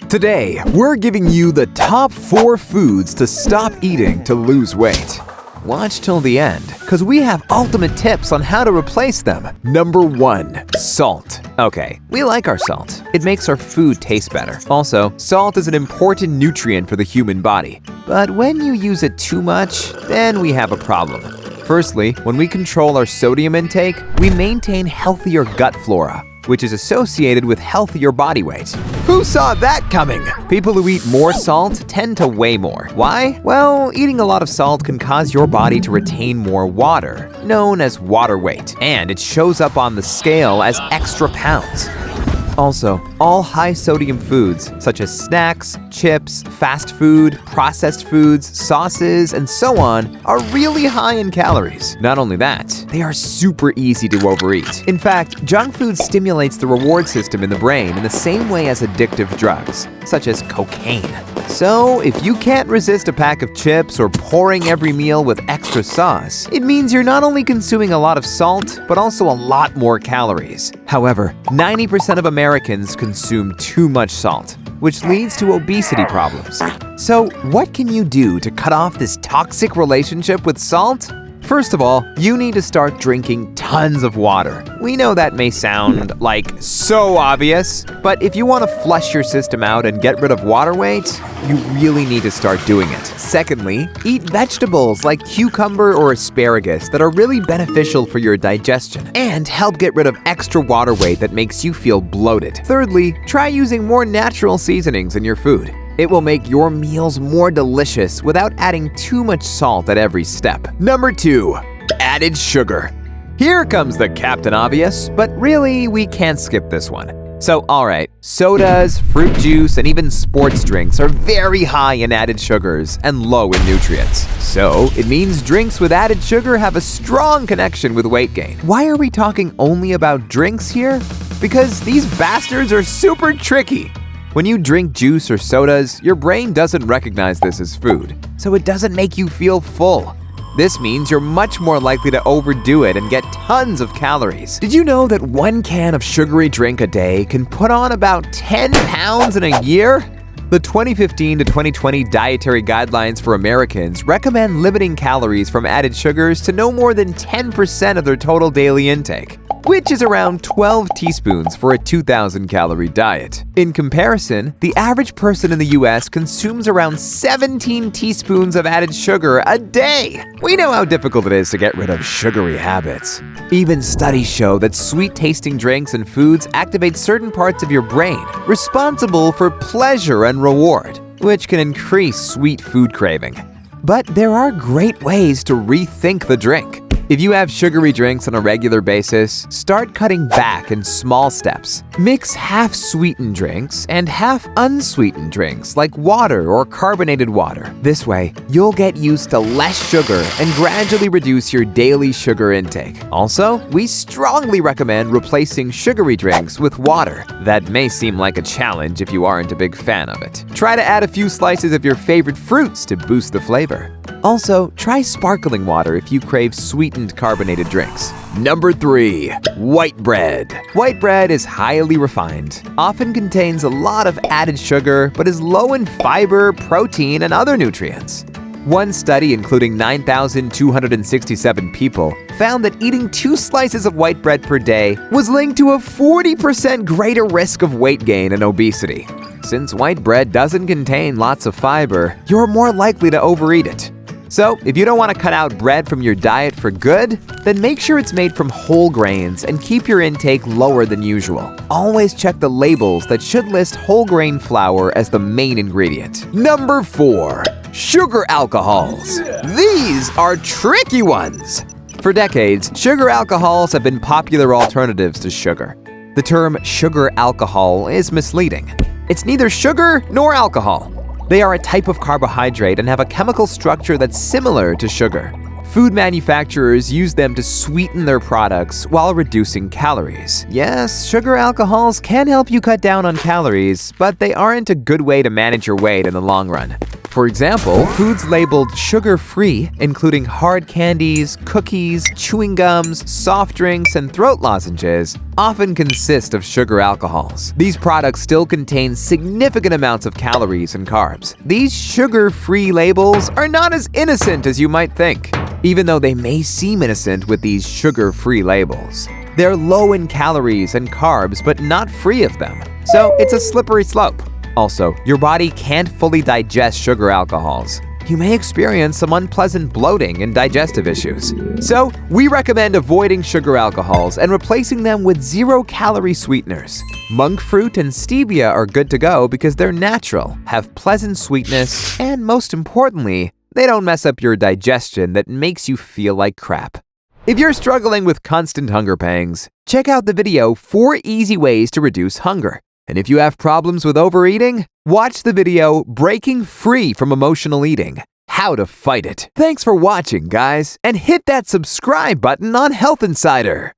Today, we're giving you the top 4 foods to stop eating to lose weight. Watch till the end, because we have ultimate tips on how to replace them. Number 1. Salt. Okay, we like our salt. It makes our food taste better. Also, salt is an important nutrient for the human body. But when you use it too much, then we have a problem. Firstly, when we control our sodium intake, we maintain healthier gut flora, which is associated with healthier body weight. Who saw that coming? People who eat more salt tend to weigh more. Why? Well, eating a lot of salt can cause your body to retain more water, known as water weight, and it shows up on the scale as extra pounds. Also, all high-sodium foods, such as snacks, chips, fast food, processed foods, sauces, and so on, are really high in calories. Not only that, they are super easy to overeat. In fact, junk food stimulates the reward system in the brain in the same way as addictive drugs, such as cocaine. So, if you can't resist a pack of chips or pouring every meal with extra sauce, it means you're not only consuming a lot of salt, but also a lot more calories. However, 90% of Americans consume too much salt, which leads to obesity problems. So, what can you do to cut off this toxic relationship with salt? First of all, you need to start drinking tons of water. We know that may sound like so obvious, but if you want to flush your system out and get rid of water weight, you really need to start doing it. Secondly, eat vegetables like cucumber or asparagus that are really beneficial for your digestion and help get rid of extra water weight that makes you feel bloated. Thirdly, try using more natural seasonings in your food. It will make your meals more delicious without adding too much salt at every step. Number 2. Added sugar. Here comes the Captain Obvious, but really, we can't skip this one. So, alright, sodas, fruit juice, and even sports drinks are very high in added sugars and low in nutrients. So, it means drinks with added sugar have a strong connection with weight gain. Why are we talking only about drinks here? Because these bastards are super tricky. When you drink juice or sodas, your brain doesn't recognize this as food, so it doesn't make you feel full. This means you're much more likely to overdo it and get tons of calories. Did you know that 1 can of sugary drink a day can put on about 10 pounds in a year? The 2015 to 2020 Dietary Guidelines for Americans recommend limiting calories from added sugars to no more than 10% of their total daily intake, which is around 12 teaspoons for a 2,000-calorie diet. In comparison, the average person in the US consumes around 17 teaspoons of added sugar a day. We know how difficult it is to get rid of sugary habits. Even studies show that sweet-tasting drinks and foods activate certain parts of your brain responsible for pleasure and reward, which can increase sweet food craving. But there are great ways to rethink the drink. If you have sugary drinks on a regular basis, start cutting back in small steps. Mix half-sweetened drinks and half-unsweetened drinks like water or carbonated water. This way, you'll get used to less sugar and gradually reduce your daily sugar intake. Also, we strongly recommend replacing sugary drinks with water. That may seem like a challenge if you aren't a big fan of it. Try to add a few slices of your favorite fruits to boost the flavor. Also, try sparkling water if you crave sweetened carbonated drinks. Number 3. White bread. White bread is highly refined, often contains a lot of added sugar, but is low in fiber, protein, and other nutrients. One study, including 9,267 people, found that eating 2 slices of white bread per day was linked to a 40% greater risk of weight gain and obesity. Since white bread doesn't contain lots of fiber, you're more likely to overeat it. So, if you don't want to cut out bread from your diet for good, then make sure it's made from whole grains and keep your intake lower than usual. Always check the labels that should list whole grain flour as the main ingredient. Number 4. Sugar alcohols. These are tricky ones. For decades, sugar alcohols have been popular alternatives to sugar. The term sugar alcohol is misleading. It's neither sugar nor alcohol. They are a type of carbohydrate and have a chemical structure that's similar to sugar. Food manufacturers use them to sweeten their products while reducing calories. Yes, sugar alcohols can help you cut down on calories, but they aren't a good way to manage your weight in the long run. For example, foods labeled sugar-free, including hard candies, cookies, chewing gums, soft drinks, and throat lozenges, often consist of sugar alcohols. These products still contain significant amounts of calories and carbs. These sugar-free labels are not as innocent as you might think, even though they may seem innocent with these sugar-free labels. They're low in calories and carbs, but not free of them. So it's a slippery slope. Also, your body can't fully digest sugar alcohols. You may experience some unpleasant bloating and digestive issues. So, we recommend avoiding sugar alcohols and replacing them with zero-calorie sweeteners. Monk fruit and stevia are good to go because they're natural, have pleasant sweetness, and most importantly, they don't mess up your digestion that makes you feel like crap. If you're struggling with constant hunger pangs, check out the video 4 Easy Ways to Reduce Hunger. And if you have problems with overeating, watch the video Breaking Free from Emotional Eating: How to Fight It. Thanks for watching, guys, and hit that subscribe button on Health Insider.